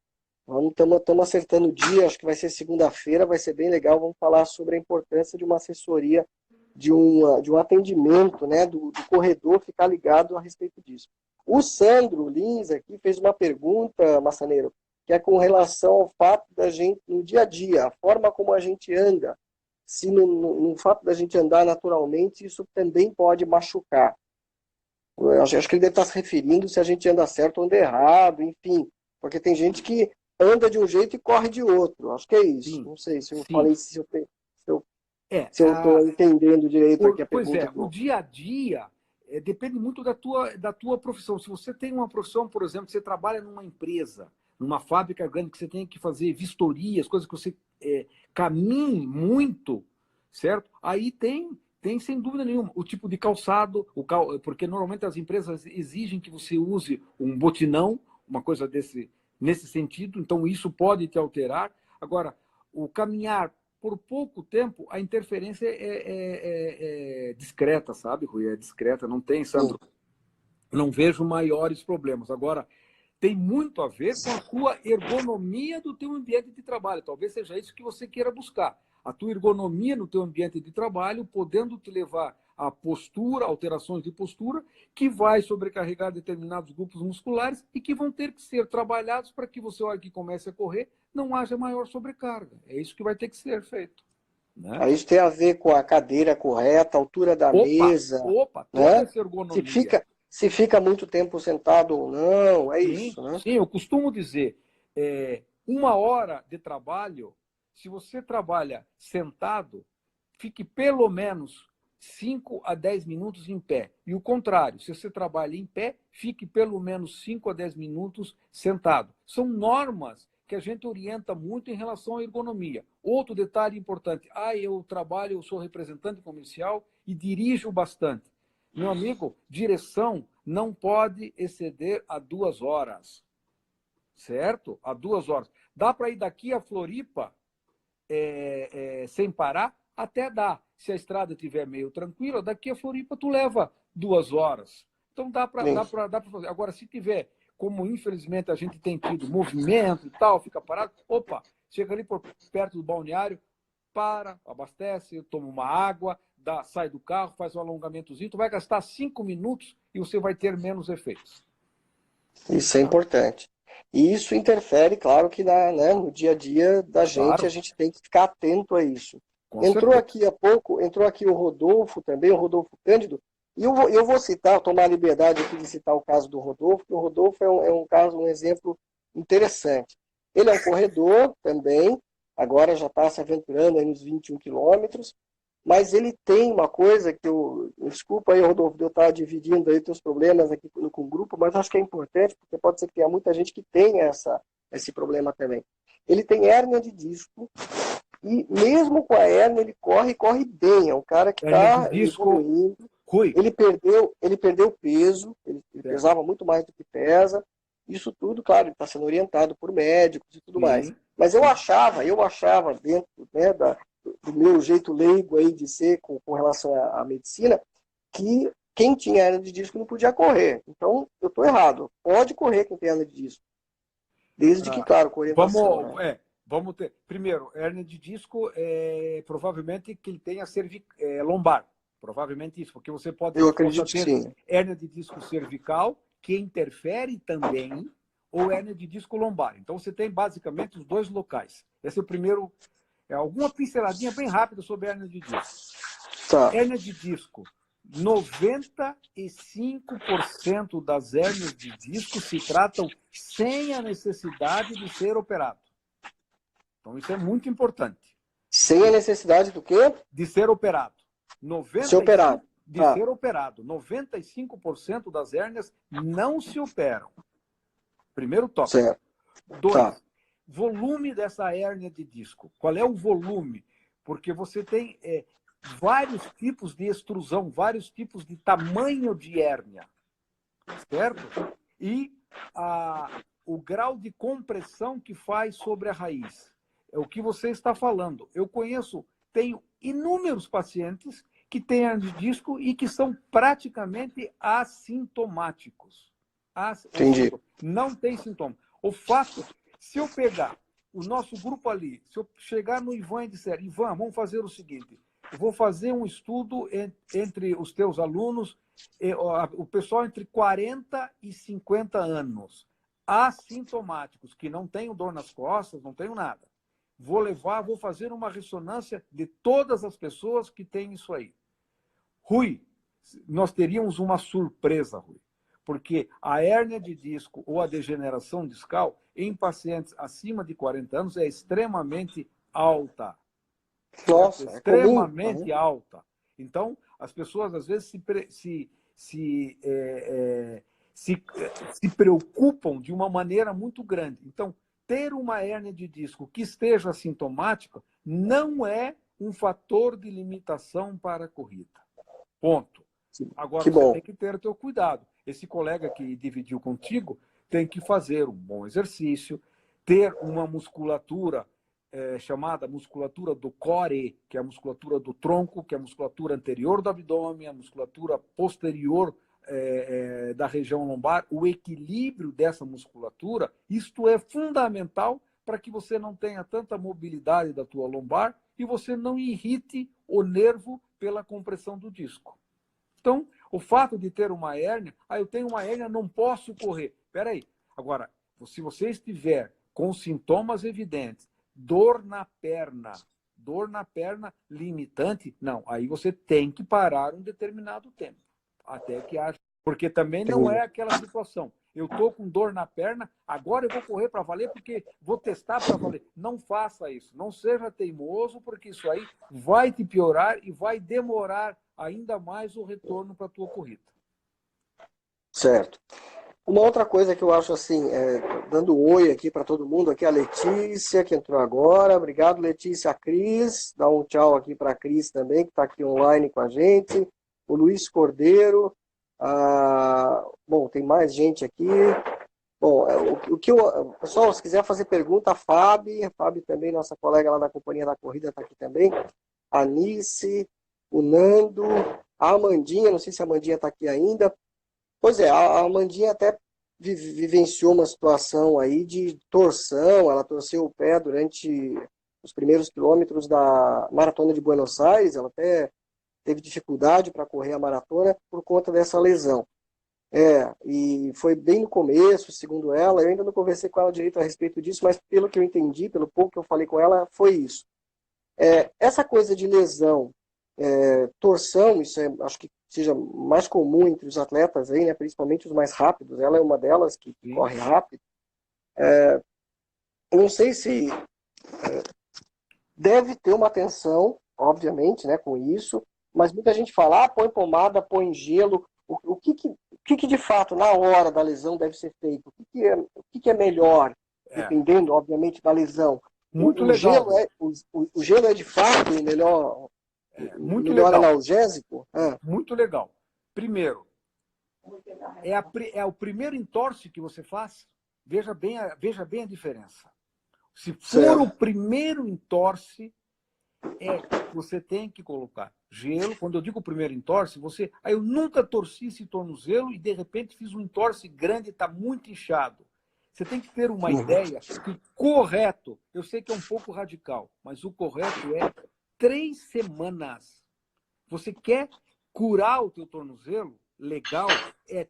Estamos acertando o dia, acho que vai ser segunda-feira, vai ser bem legal. Vamos falar sobre a importância de uma assessoria, de um atendimento, né, do corredor ficar ligado a respeito disso. O Sandro Lins aqui fez uma pergunta, Massaneiro, que é com relação ao fato da gente, no dia a dia, a forma como a gente anda, se no fato da gente andar naturalmente, isso também pode machucar. Eu acho que ele deve estar se referindo se a gente anda certo ou anda errado, enfim, porque tem gente que anda de um jeito e corre de outro. Acho que é isso. Sim, Não sei se eu sim. falei, se eu É, se eu estou entendendo direito aqui a pois pergunta é, o do. dia a dia depende muito da tua profissão. Se você tem uma profissão, por exemplo, você trabalha numa empresa, numa fábrica grande, que você tem que fazer vistorias, coisas que você caminhe muito, certo? Aí tem sem dúvida nenhuma o tipo de calçado, porque normalmente as empresas exigem que você use um botinão, uma coisa nesse sentido, então isso pode te alterar. Agora, o caminhar por pouco tempo, a interferência é discreta, sabe, Rui? É discreta, não tem, Sim. Sandro, não vejo maiores problemas. Agora, tem muito a ver com a tua ergonomia do teu ambiente de trabalho. Talvez seja isso que você queira buscar. a tua ergonomia no teu ambiente de trabalho, podendo te levar a postura, alterações de postura, que vai sobrecarregar determinados grupos musculares e que vão ter que ser trabalhados para que você, a hora que comece a correr, não haja maior sobrecarga. É isso que vai ter que ser feito. Né? Aí isso tem a ver com a cadeira correta, a altura da mesa, Toda né? essa Se ergonomia. fica, se fica muito tempo sentado ou não, é Sim, isso, né? sim, eu costumo dizer, 1 hora de trabalho, se você trabalha sentado, fique pelo menos 5 a 10 minutos em pé. E o contrário, se você trabalha em pé, fique pelo menos 5 a 10 minutos sentado. São normas que a gente orienta muito em relação à ergonomia. Outro detalhe importante, eu sou representante comercial e dirijo bastante. Meu amigo, direção não pode exceder a 2 horas, certo? A 2 horas. Dá para ir daqui a Floripa sem parar? Até dá. Se a estrada estiver meio tranquila, daqui a Floripa tu leva 2 horas. Então dá para fazer. Agora, se tiver, como infelizmente a gente tem tido movimento e tal, fica parado, opa, chega ali por perto do balneário, para, abastece, toma uma água, sai do carro, faz um alongamentozinho, tu vai gastar 5 minutos e você vai ter menos efeitos. Isso é importante. E isso interfere, claro, que né, no dia a dia da gente, a Claro, gente tem que ficar atento a isso. com Entrou certeza. aqui há pouco, entrou aqui o Rodolfo também, o Rodolfo Cândido, e eu vou citar, tomar a liberdade aqui de citar o caso do Rodolfo, porque o Rodolfo é um caso, um exemplo interessante. Ele é um corredor também, agora já está se aventurando aí nos 21 quilômetros, mas ele tem uma coisa que desculpa aí, Rodolfo, de eu estar dividindo aí teus problemas aqui com o grupo, mas acho que é importante, porque pode ser que tenha muita gente que tenha esse problema também. Ele tem hérnia de disco, e mesmo com a hérnia, ele corre bem. É um cara que Hérnia de está disco, evoluindo. Rui. Ele perdeu peso, ele Certo. pesava muito mais do que pesa. Isso tudo, claro, ele está sendo orientado por médicos e tudo mais. Sim, Mas sim. eu achava dentro, né, do meu jeito leigo aí de ser com relação à medicina, que quem tinha hérnia de disco não podia correr. Então, eu estou errado. Pode correr quem tem hérnia de disco. Desde que, Ah, claro, com orientação, vamos, né? vamos ter. Primeiro, hérnia de disco provavelmente que ele tenha lombar. Provavelmente isso, porque você Eu possa acredito que ter sim. hérnia de disco cervical, que interfere também, ou hérnia de disco lombar. Então você tem basicamente os dois locais. Esse é o primeiro. Alguma pinceladinha bem rápida sobre hérnia de disco. Tá. Hérnia de disco. 95% das hérnias de disco se tratam sem a necessidade de ser operado. Então, isso é muito importante. Sem a necessidade do quê? De ser operado. Ser operado. 95% de Tá. ser operado. 95% das hérnias não se operam. Primeiro tópico. Certo. 2, Tá. volume dessa hérnia de disco. Qual é o volume? Porque você tem vários tipos de extrusão, vários tipos de tamanho de hérnia, certo? E o grau de compressão que faz sobre a raiz. É o que você está falando. Eu tenho inúmeros pacientes que têm hérnia de disco e que são praticamente assintomáticos. Entendi. Não tem sintoma. O fato, se eu pegar o nosso grupo ali, se eu chegar no Ivan e disser, Ivan, vamos fazer o seguinte, eu vou fazer um estudo entre os teus alunos, o pessoal entre 40 e 50 anos, assintomáticos, que não tenham dor nas costas, não tenham nada. Vou fazer uma ressonância de todas as pessoas que têm isso aí. Rui, nós teríamos uma surpresa, Rui. Porque a hérnia de disco ou a degeneração discal em pacientes acima de 40 anos é extremamente alta. Nossa, é comum. Extremamente alta. Então, as pessoas às vezes se preocupam de uma maneira muito grande. Então, ter uma hérnia de disco que esteja assintomática não é um fator de limitação para a corrida. Ponto. Agora, Que você bom. tem que ter o teu cuidado. Esse colega que dividiu contigo tem que fazer um bom exercício, ter uma musculatura chamada musculatura do core, que é a musculatura do tronco, que é a musculatura anterior do abdômen, a musculatura posterior da região lombar, o equilíbrio dessa musculatura, isto é fundamental para que você não tenha tanta mobilidade da tua lombar e você não irrite o nervo pela compressão do disco. Então, o fato de ter uma hérnia, eu tenho uma hérnia, não posso correr. Espera aí. Agora, se você estiver com sintomas evidentes, dor na perna limitante, não, aí você tem que parar um determinado tempo, até que haja. Porque também não é aquela situação. Eu estou com dor na perna, agora eu vou correr para valer porque vou testar para valer. Não faça isso. Não seja teimoso, porque isso aí vai te piorar e vai demorar ainda mais o retorno para a tua corrida. Certo. Uma outra coisa que eu acho assim, dando oi aqui para todo mundo, aqui a Letícia, que entrou agora. Obrigado, Letícia. A Cris, dá um tchau aqui para a Cris também, que está aqui online com a gente. O Luiz Cordeiro. Bom, tem mais gente aqui. Bom, pessoal, se quiser fazer pergunta, a Fábio também, nossa colega lá da Companhia da Corrida, está aqui também. A Nice, o Nando, a Amandinha, não sei se a Amandinha está aqui ainda. Pois é, a Amandinha até vivenciou uma situação aí de torção, ela torceu o pé durante os primeiros quilômetros da Maratona de Buenos Aires, ela até teve dificuldade para correr a maratona por conta dessa lesão. E foi bem no começo, segundo ela, eu ainda não conversei com ela direito a respeito disso, mas pelo que eu entendi, pelo pouco que eu falei com ela, foi isso. Essa coisa de lesão, torção, isso acho que seja mais comum entre os atletas aí, né, principalmente os mais rápidos, ela é uma delas que corre rápido. Eu não sei se deve ter uma atenção, obviamente, né, com isso, mas muita gente fala, põe pomada, põe gelo. O que de fato, na hora da lesão, deve ser feito? O que é melhor, dependendo, obviamente, da lesão? Muito o legal. O gelo é de fato o melhor, muito melhor legal. analgésico? Muito legal. Primeiro, é o primeiro entorse que você faz? Veja bem a diferença. Se for o primeiro entorse, você tem que colocar gelo. Quando eu digo primeiro entorse, eu nunca torci esse tornozelo e de repente fiz um entorse grande e está muito inchado. Você tem que ter uma ideia que correto, eu sei que é um pouco radical, mas o correto é 3 semanas. Você quer curar o teu tornozelo, legal,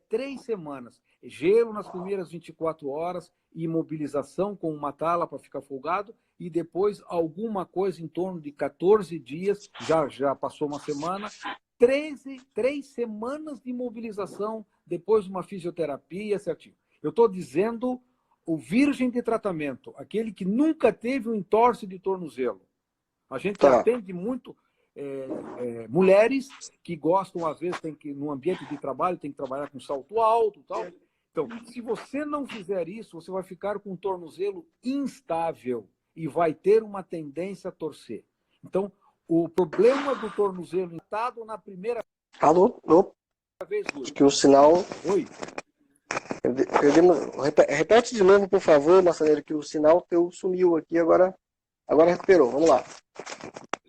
3 semanas. Gelo nas primeiras 24 horas, imobilização com uma tala para ficar folgado, e depois alguma coisa em torno de 14 dias, já passou uma semana, 3 semanas de imobilização, depois uma fisioterapia, certinho. Eu estou dizendo o virgem de tratamento, aquele que nunca teve um entorse de tornozelo. A gente atende muito mulheres que gostam, às vezes, no ambiente de trabalho, tem que trabalhar com salto alto e tal. Então, se você não fizer isso, você vai ficar com um tornozelo instável e vai ter uma tendência a torcer. Então, o problema do tornozelo instado na primeira Alô? vez... Acho que o sinal... Oi? Repete de novo, por favor, Marcelo, que o sinal teu sumiu aqui, agora recuperou. Vamos lá.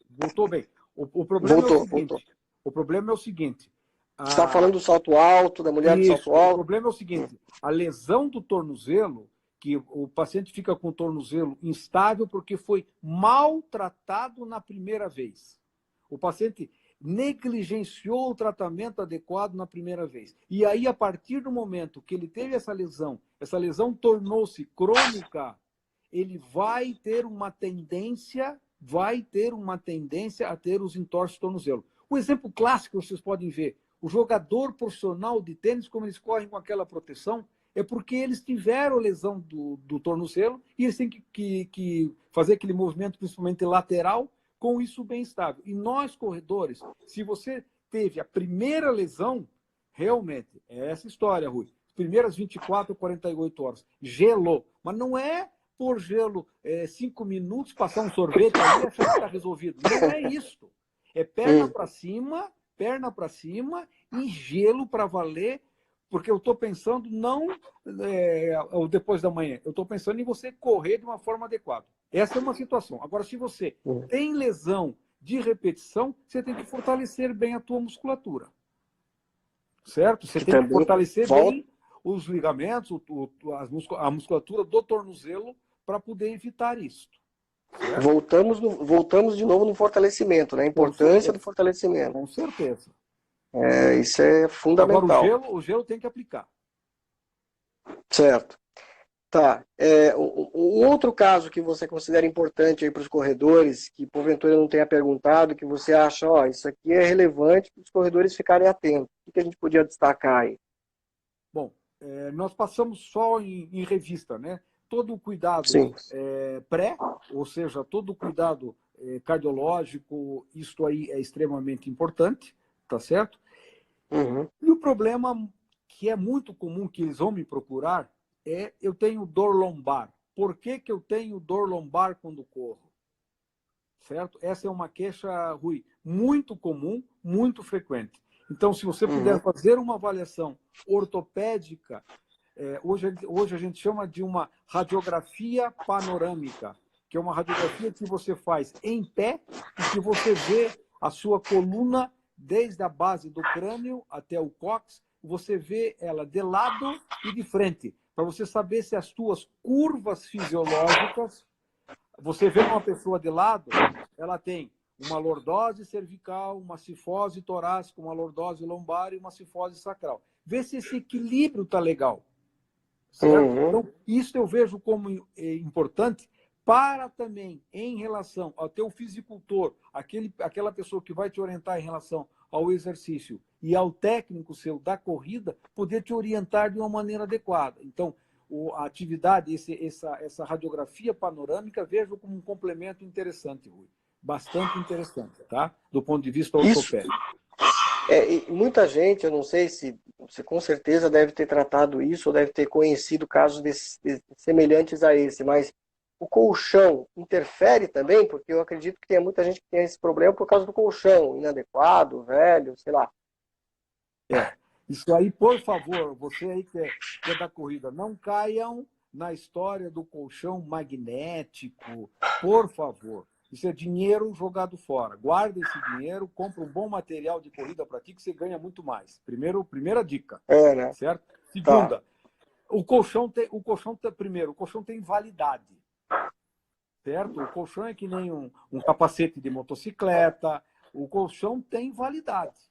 Voltou bem. O problema voltou. O problema é o seguinte. Você está falando do salto alto, da mulher do salto alto? O problema é o seguinte. A lesão do tornozelo, que o paciente fica com o tornozelo instável porque foi maltratado na primeira vez. O paciente negligenciou o tratamento adequado na primeira vez. E aí, a partir do momento que ele teve essa lesão tornou-se crônica, ele vai ter uma tendência a ter os entorses de tornozelo. O exemplo clássico, vocês podem ver, o jogador profissional de tênis, como eles correm com aquela proteção, é porque eles tiveram lesão do tornozelo e eles têm que fazer aquele movimento, principalmente lateral, com isso bem estável. E nós, corredores, se você teve a primeira lesão, realmente, é essa história, Rui. As primeiras 24 ou 48 horas, gelou. Mas não é por gelo 5 minutos, passar um sorvete ali e achar que está resolvido. Não é isso. É perna para cima e gelo para valer, porque eu estou pensando não depois da manhã, eu estou pensando em você correr de uma forma adequada. Essa é uma situação. Agora, se você tem lesão de repetição, você tem que fortalecer bem a tua musculatura. Certo? Você tem que fortalecer bem os ligamentos, a musculatura do tornozelo, para poder evitar isso. Certo? Voltamos de novo no fortalecimento, né? A importância do fortalecimento. Com certeza. Isso é fundamental. Agora, o gelo tem que aplicar. Certo. Tá. Um outro caso que você considera importante aí para os corredores, que porventura não tenha perguntado, que você acha, ó, isso aqui é relevante para os corredores ficarem atentos. O que a gente podia destacar aí? Bom, nós passamos só em revista, né? Todo o cuidado pré, ou seja, todo o cuidado cardiológico, isto aí é extremamente importante, tá certo? Uhum. E o problema que é muito comum que eles vão me procurar é eu tenho dor lombar. Por que eu tenho dor lombar quando corro? Certo? Essa é uma queixa, Rui, muito comum, muito frequente. Então, se você puder fazer uma avaliação ortopédica, hoje a gente chama de uma radiografia panorâmica, que é uma radiografia que você faz em pé e que você vê a sua coluna desde a base do crânio até o cóccix, você vê ela de lado e de frente, para você saber se as suas curvas fisiológicas, você vê uma pessoa de lado, ela tem uma lordose cervical, uma cifose torácica, uma lordose lombar e uma cifose sacral. Vê se esse equilíbrio está legal. Certo? Então, isso eu vejo como importante para também, em relação ao teu fisicultor, aquela pessoa que vai te orientar em relação ao exercício e ao técnico seu da corrida, poder te orientar de uma maneira adequada. Então, a atividade, essa radiografia panorâmica, vejo como um complemento interessante, Rui. Bastante interessante, tá? Do ponto de vista ortopédico. E muita gente, eu não sei se você com certeza deve ter tratado isso ou deve ter conhecido casos semelhantes a esse, mas o colchão interfere também? Porque eu acredito que tem muita gente que tem esse problema por causa do colchão inadequado, velho, sei lá. Isso aí, por favor, você aí que é da corrida, não caiam na história do colchão magnético, por favor. Isso é dinheiro jogado fora. Guarda esse dinheiro, compra um bom material de corrida para ti que você ganha muito mais. Primeira dica. Né? Certo? Segunda, o colchão tem validade. Certo? O colchão é que nem um capacete de motocicleta. O colchão tem validade.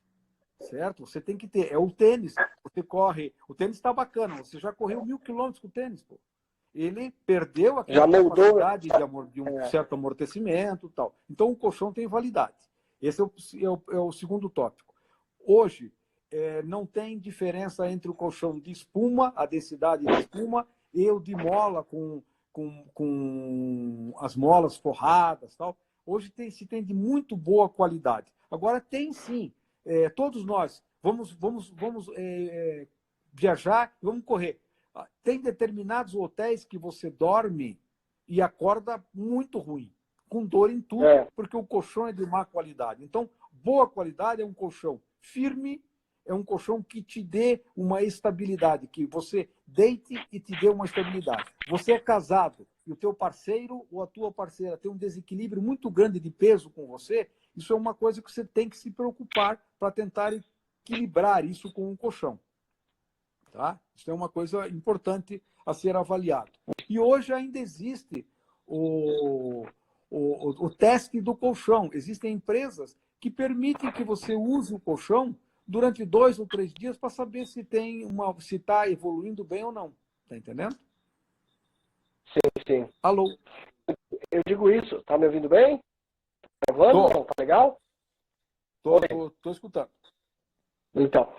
Certo? Você tem que ter. É o tênis. Você corre. O tênis está bacana. Você já correu 1000 quilômetros com o tênis, pô. Ele perdeu aquela capacidade de um certo amortecimento e tal. Então, o colchão tem validade. Esse é o segundo tópico. Hoje, não tem diferença entre o colchão de espuma, a densidade de espuma, e o de mola com as molas forradas. Tal. Hoje se tem de muito boa qualidade. Agora, tem sim. Todos nós vamos viajar e vamos correr. Tem determinados hotéis que você dorme e acorda muito ruim, com dor em tudo, porque o colchão é de má qualidade. Então, boa qualidade é um colchão firme, é um colchão que te dê uma estabilidade, que você deite e te dê uma estabilidade. Você é casado e o teu parceiro ou a tua parceira tem um desequilíbrio muito grande de peso com você, isso é uma coisa que você tem que se preocupar para tentar equilibrar isso com um colchão. Tá? Isso é uma coisa importante a ser avaliado. E hoje ainda existe o teste do colchão. Existem empresas que permitem que você use o colchão durante 2 ou 3 dias para saber se está evoluindo bem ou não. Está entendendo? Sim. Alô? Eu digo isso. Tá me ouvindo bem? Tá gravando? Não? Tá legal? Tô escutando. Então,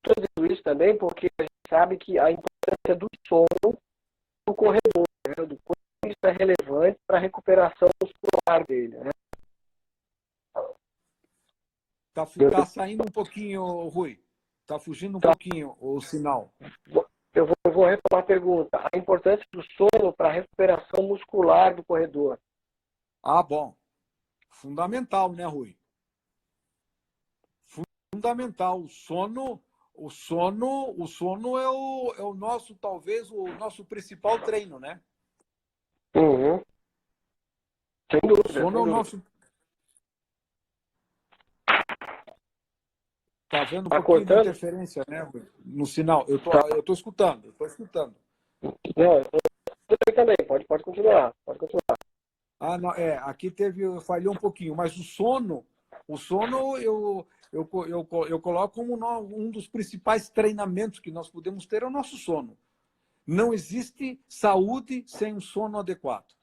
estou dizendo isso também porque a gente sabe que a importância do sono do corredor, né? Do quanto isso é relevante para a recuperação muscular dele, né? Tá saindo um pouquinho, Rui. Tá fugindo um pouquinho o sinal. Eu vou retomar a pergunta. A importância do sono para a recuperação muscular do corredor. Bom. Fundamental, né, Rui? Fundamental. O sono é o nosso, talvez, o nosso principal treino, né? Sem dúvida. O sono é o nosso. Tá vendo um pouquinho de interferência, né, Rui? No sinal. Eu tô escutando. Não, também, pode continuar, pode continuar. Ah, não, aqui falhou um pouquinho, mas o sono eu coloco como um dos principais treinamentos que nós podemos ter é o nosso sono. Não existe saúde sem um sono adequado.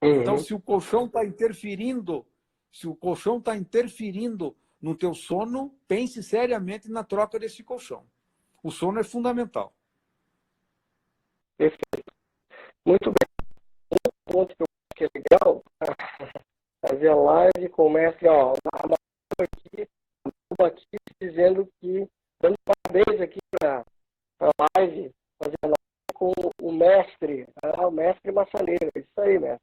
Então, Uhum. se o colchão está interferindo, se o colchão está interferindo no teu sono, pense seriamente na troca desse colchão. O sono é fundamental. Perfeito. Muito bem. Um ponto que eu acho que é legal, fazer a live com o mestre, ó, aqui dizendo que, dando parabéns aqui para a live, fazer a live com o mestre, o mestre Massaneiro. Isso aí, mestre.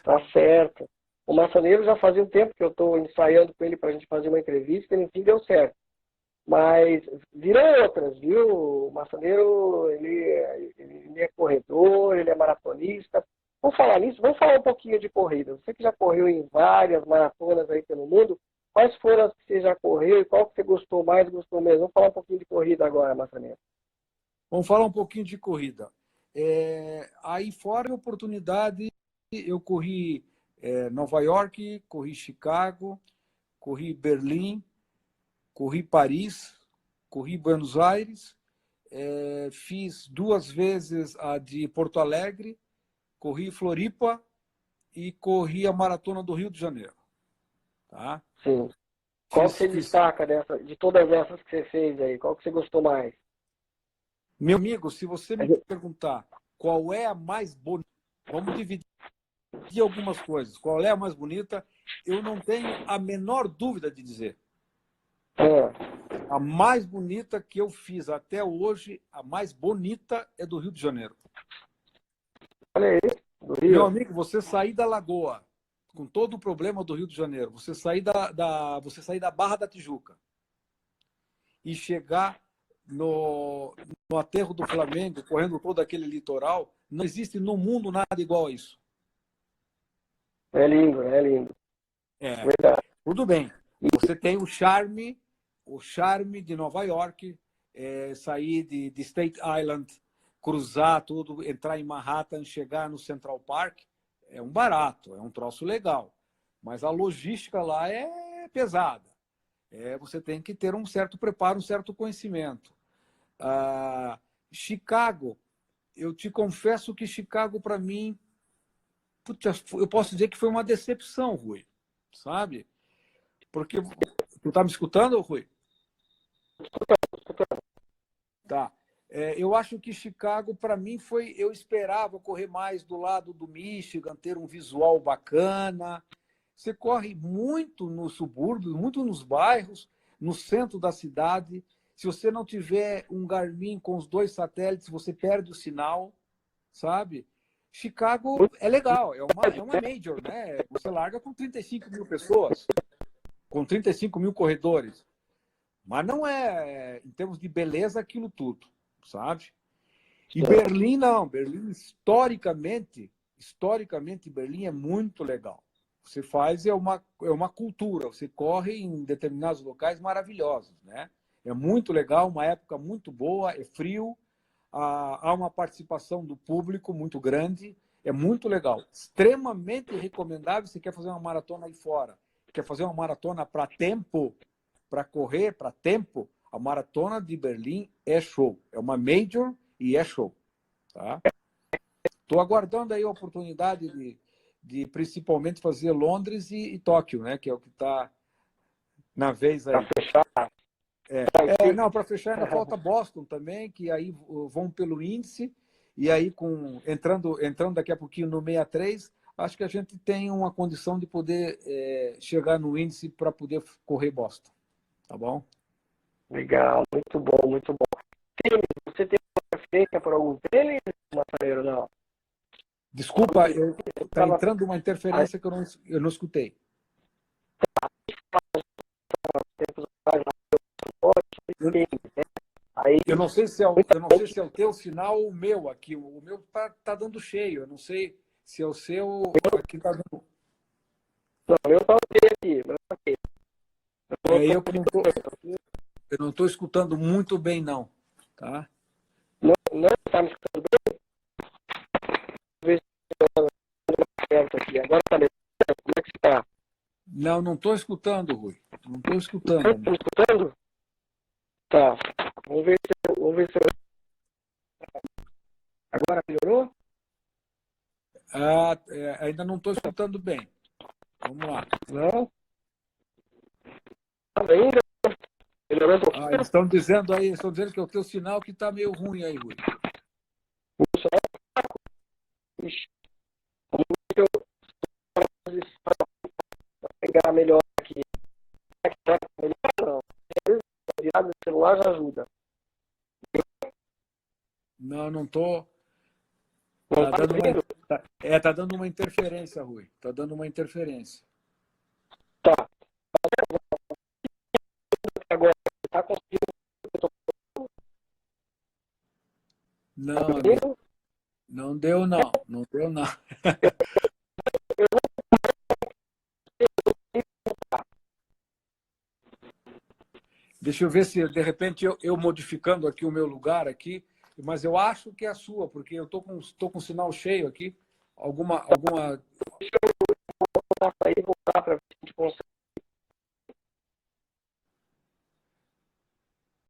Tá certo. O Massaneiro já fazia um tempo que eu estou ensaiando com ele para a gente fazer uma entrevista e enfim deu certo. Mas viram outras, viu? O Massaneiro, ele é corredor, ele é maratonista. Vamos falar nisso? Vamos falar um pouquinho de corrida. Você que já correu em várias maratonas aí pelo mundo, quais foram as que você já correu e qual que você gostou mais, gostou menos? Vamos falar um pouquinho de corrida agora, Massaneiro. Vamos falar um pouquinho de corrida. Aí fora a oportunidade, eu corri Nova York, corri Chicago, corri Berlim, corri Paris, corri Buenos Aires, fiz 2 vezes a de Porto Alegre, corri Floripa e corri a Maratona do Rio de Janeiro. Tá? Sim. Qual que você destaca de todas essas que você fez aí? Qual que você gostou mais? Meu amigo, se você me perguntar qual é a mais bonita, vamos dividir algumas coisas. Qual é a mais bonita? Eu não tenho a menor dúvida de dizer. A mais bonita que eu fiz até hoje, a mais bonita é do Rio de Janeiro. Olha aí, do Rio. Meu amigo, você sair da Lagoa, com todo o problema do Rio de Janeiro, você sair da Barra da Tijuca e chegar no aterro do Flamengo, correndo todo aquele litoral, não existe no mundo nada igual a isso. É lindo, é lindo. Verdade. Tudo bem. Você tem o charme de Nova York, sair de State Island, cruzar tudo, entrar em Manhattan, chegar no Central Park, é um barato, é um troço legal. Mas a logística lá é pesada. Você tem que ter um certo preparo, um certo conhecimento. Chicago, eu te confesso que Chicago, para mim, eu posso dizer que foi uma decepção, Rui, sabe? Porque tu tá me escutando, Rui? Tá. Eu acho que Chicago, para mim, eu esperava correr mais do lado do Michigan, ter um visual bacana. Você corre muito no subúrbio, muito nos bairros, no centro da cidade. Se você não tiver um Garmin com os 2 satélites, você perde o sinal, sabe? Chicago é legal, é uma major, né? Você larga com 35 mil pessoas, com 35 mil corredores. Mas não é, em termos de beleza, aquilo tudo, sabe? E Berlim, não. Berlim, historicamente, Berlim é muito legal. Você faz, é uma cultura. Você corre em determinados locais maravilhosos, né? É muito legal, uma época muito boa, é frio, há uma participação do público muito grande, é muito legal. Extremamente recomendável se quer fazer uma maratona aí fora. Quer fazer uma maratona para tempo, para correr, para tempo, a maratona de Berlim é show. É uma major e é show. Tá? Estou aguardando aí a oportunidade de principalmente fazer Londres e Tóquio, né? Que é o que está na vez aí. Para fechar. Não, para fechar ainda falta Boston também, que aí vão pelo índice, e aí entrando daqui a pouquinho no 63, acho que a gente tem uma condição de poder chegar no índice para poder correr Boston. Tá bom? Legal, muito bom, muito bom. Tênis, você tem uma preferência por algum tênis, Massareiro, não? Desculpa, está entrando uma interferência que eu não escutei. Eu não sei se é o teu sinal ou o meu aqui. O meu tá dando cheio. Eu não sei se é o seu aqui tá dando. Não, eu só aqui. Eu não estou escutando muito bem, não. Tá? Não está me escutando bem? aberto aqui. Agora tá melhor? Como é que você tá? Não estou escutando, Rui. Não estou escutando. Tá me escutando? Tá. Vamos ver se agora melhorou? Ainda não estou escutando bem. Vamos lá. Não? Tá ainda? Melhorou um pouquinho? Eles estão dizendo que é o teu sinal que está meio ruim aí, Rui. Puxa, ixi. Vamos ver se eu pegar melhor aqui. Será que tá melhor ou não? Às vezes, a virada do celular já ajuda. Não estou. Não tá ouvindo? Tá dando uma interferência, Rui. Tá dando uma interferência. Tá. Agora, tá conseguindo? Não, Tá amigo. ouvindo? Não deu, não. Não deu, não. Deixa eu ver se, de repente, eu modificando aqui o meu lugar aqui, mas eu acho que é a sua, porque eu tô com o sinal cheio aqui. Alguma...